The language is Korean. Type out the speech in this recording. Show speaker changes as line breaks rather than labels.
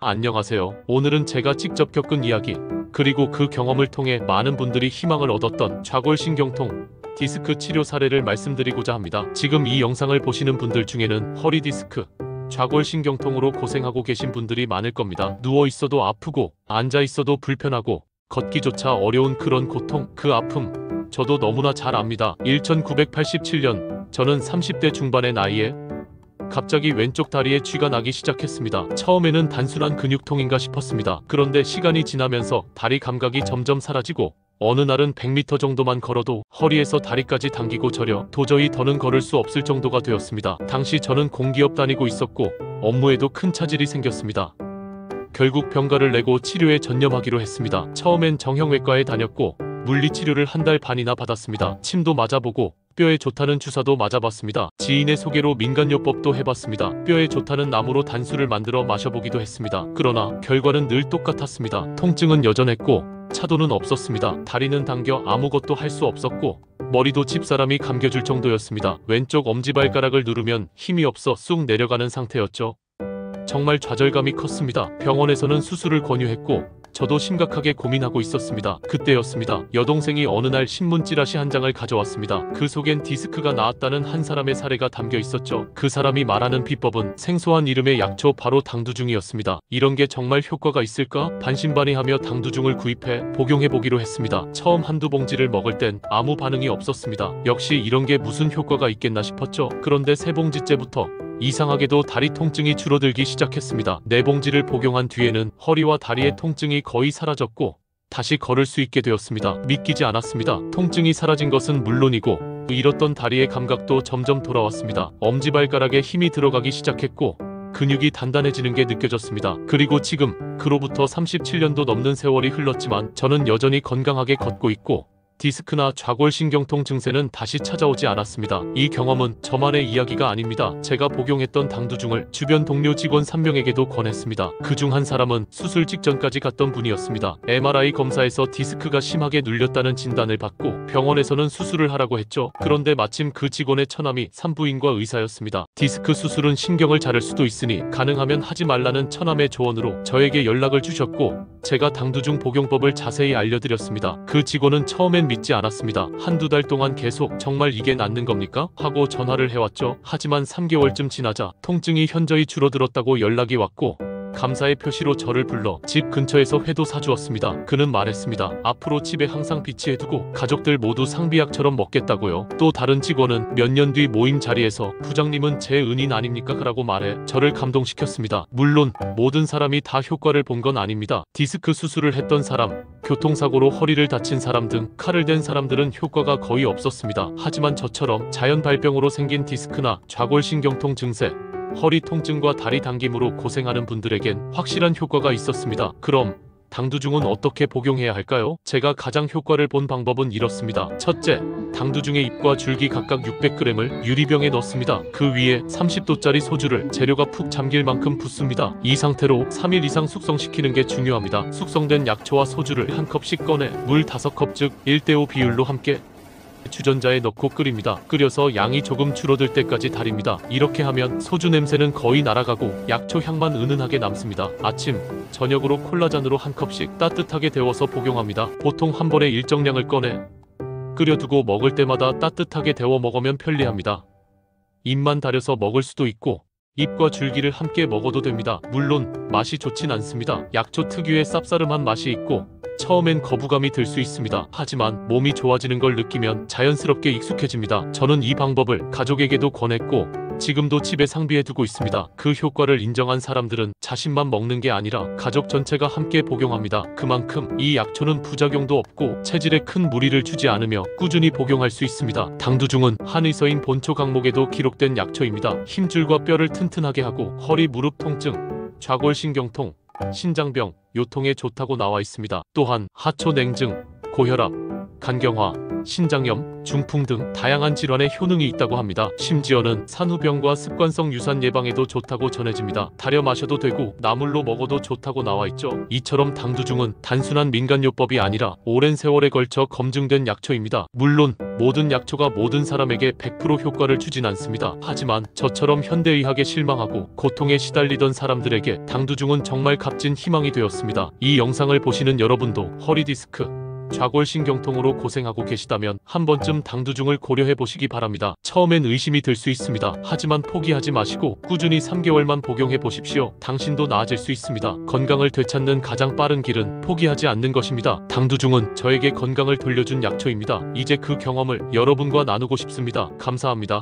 안녕하세요. 오늘은 제가 직접 겪은 이야기, 그리고 그 경험을 통해 많은 분들이 희망을 얻었던 좌골신경통, 디스크 치료 사례를 말씀드리고자 합니다. 지금 이 영상을 보시는 분들 중에는 허리 디스크, 좌골신경통으로 고생하고 계신 분들이 많을 겁니다. 누워 있어도 아프고, 앉아 있어도 불편하고, 걷기조차 어려운 그런 고통, 그 아픔, 저도 너무나 잘 압니다. 1987년, 저는 30대 중반의 나이에 갑자기 왼쪽 다리에 쥐가 나기 시작했습니다. 처음에는 단순한 근육통인가 싶었습니다. 그런데 시간이 지나면서 다리 감각이 점점 사라지고 어느 날은 100m 정도만 걸어도 허리에서 다리까지 당기고 저려 도저히 더는 걸을 수 없을 정도가 되었습니다. 당시 저는 공기업 다니고 있었고 업무에도 큰 차질이 생겼습니다. 결국 병가를 내고 치료에 전념하기로 했습니다. 처음엔 정형외과에 다녔고 물리치료를 한 달 반이나 받았습니다. 침도 맞아보고 뼈에 좋다는 주사도 맞아봤습니다. 지인의 소개로 민간요법도 해봤습니다. 뼈에 좋다는 나무로 단수를 만들어 마셔보기도 했습니다. 그러나 결과는 늘 똑같았습니다. 통증은 여전했고 차도는 없었습니다. 다리는 당겨 아무것도 할 수 없었고 머리도 집사람이 감겨줄 정도였습니다. 왼쪽 엄지발가락을 누르면 힘이 없어 쑥 내려가는 상태였죠. 정말 좌절감이 컸습니다. 병원에서는 수술을 권유했고 저도 심각하게 고민하고 있었습니다. 그때였습니다. 여동생이 어느 날 신문 찌라시 한 장을 가져왔습니다. 그 속엔 디스크가 나았다는 한 사람의 사례가 담겨 있었죠. 그 사람이 말하는 비법은 생소한 이름의 약초, 바로 당두중이었습니다. 이런 게 정말 효과가 있을까? 반신반의하며 당두중을 구입해 복용해보기로 했습니다. 처음 한두 봉지를 먹을 땐 아무 반응이 없었습니다. 역시 이런 게 무슨 효과가 있겠나 싶었죠. 그런데 세 봉지째부터 이상하게도 다리 통증이 줄어들기 시작했습니다. 네 봉지를 복용한 뒤에는 허리와 다리의 통증이 거의 사라졌고 다시 걸을 수 있게 되었습니다. 믿기지 않았습니다. 통증이 사라진 것은 물론이고 잃었던 다리의 감각도 점점 돌아왔습니다. 엄지발가락에 힘이 들어가기 시작했고 근육이 단단해지는 게 느껴졌습니다. 그리고 지금 그로부터 37년도 넘는 세월이 흘렀지만 저는 여전히 건강하게 걷고 있고 디스크나 좌골신경통 증세는 다시 찾아오지 않았습니다. 이 경험은 저만의 이야기가 아닙니다. 제가 복용했던 당두중을 주변 동료 직원 3명에게도 권했습니다. 그중 한 사람은 수술 직전까지 갔던 분이었습니다. MRI 검사에서 디스크가 심하게 눌렸다는 진단을 받고 병원에서는 수술을 하라고 했죠. 그런데 마침 그 직원의 처남이 산부인과 의사였습니다. 디스크 수술은 신경을 자를 수도 있으니 가능하면 하지 말라는 처남의 조언으로 저에게 연락을 주셨고 제가 당두중 복용법을 자세히 알려드렸습니다. 그 직원은 처음엔 믿지 않았습니다. 한두 달 동안 계속 정말 이게 낫는 겁니까? 하고 전화를 해왔죠. 하지만 3개월쯤 지나자 통증이 현저히 줄어들었다고 연락이 왔고 감사의 표시로 저를 불러 집 근처에서 회도 사주었습니다. 그는 말했습니다. 앞으로 집에 항상 비치해두고 가족들 모두 상비약처럼 먹겠다고요. 또 다른 직원은 몇 년 뒤 모임 자리에서 부장님은 제 은인 아닙니까? 라고 말해 저를 감동시켰습니다. 물론 모든 사람이 다 효과를 본 건 아닙니다. 디스크 수술을 했던 사람, 교통사고로 허리를 다친 사람 등 칼을 댄 사람들은 효과가 거의 없었습니다. 하지만 저처럼 자연 발병으로 생긴 디스크나 좌골신경통 증세, 허리 통증과 다리 당김으로 고생하는 분들에겐 확실한 효과가 있었습니다. 그럼 당두중은 어떻게 복용해야 할까요? 제가 가장 효과를 본 방법은 이렇습니다. 첫째, 당두중의 잎과 줄기 각각 600g을 유리병에 넣습니다. 그 위에 30도짜리 소주를 재료가 푹 잠길 만큼 붓습니다. 이 상태로 3일 이상 숙성시키는 게 중요합니다. 숙성된 약초와 소주를 한 컵씩 꺼내 물 5컵 즉 1:5 비율로 함께 주전자에 넣고 끓입니다. 끓여서 양이 조금 줄어들 때까지 달입니다. 이렇게 하면 소주 냄새는 거의 날아가고 약초 향만 은은하게 남습니다. 아침, 저녁으로 콜라잔으로 한 컵씩 따뜻하게 데워서 복용합니다. 보통 한 번에 일정량을 꺼내 끓여두고 먹을 때마다 따뜻하게 데워 먹으면 편리합니다. 입만 다려서 먹을 수도 있고 잎과 줄기를 함께 먹어도 됩니다. 물론 맛이 좋진 않습니다. 약초 특유의 쌉싸름한 맛이 있고 처음엔 거부감이 들 수 있습니다. 하지만 몸이 좋아지는 걸 느끼면 자연스럽게 익숙해집니다. 저는 이 방법을 가족에게도 권했고 지금도 집에 상비해두고 있습니다. 그 효과를 인정한 사람들은 자신만 먹는 게 아니라 가족 전체가 함께 복용합니다. 그만큼 이 약초는 부작용도 없고 체질에 큰 무리를 주지 않으며 꾸준히 복용할 수 있습니다. 당두중은 한의서인 본초 강목에도 기록된 약초입니다. 힘줄과 뼈를 튼튼하게 하고 허리 무릎 통증, 좌골신경통, 신장병, 요통에 좋다고 나와 있습니다. 또한 하초 냉증, 고혈압, 간경화, 신장염, 중풍 등 다양한 질환에 효능이 있다고 합니다. 심지어는 산후병과 습관성 유산 예방에도 좋다고 전해집니다. 달여 마셔도 되고 나물로 먹어도 좋다고 나와 있죠. 이처럼 당두중은 단순한 민간요법이 아니라 오랜 세월에 걸쳐 검증된 약초입니다. 물론 모든 약초가 모든 사람에게 100% 효과를 주진 않습니다. 하지만 저처럼 현대의학에 실망하고 고통에 시달리던 사람들에게 당두중은 정말 값진 희망이 되었습니다. 이 영상을 보시는 여러분도 허리 디스크, 좌골신경통으로 고생하고 계시다면 한 번쯤 당두중을 고려해 보시기 바랍니다. 처음엔 의심이 들 수 있습니다. 하지만 포기하지 마시고 꾸준히 3개월만 복용해 보십시오. 당신도 나아질 수 있습니다. 건강을 되찾는 가장 빠른 길은 포기하지 않는 것입니다. 당두중은 저에게 건강을 돌려준 약초입니다. 이제 그 경험을 여러분과 나누고 싶습니다. 감사합니다.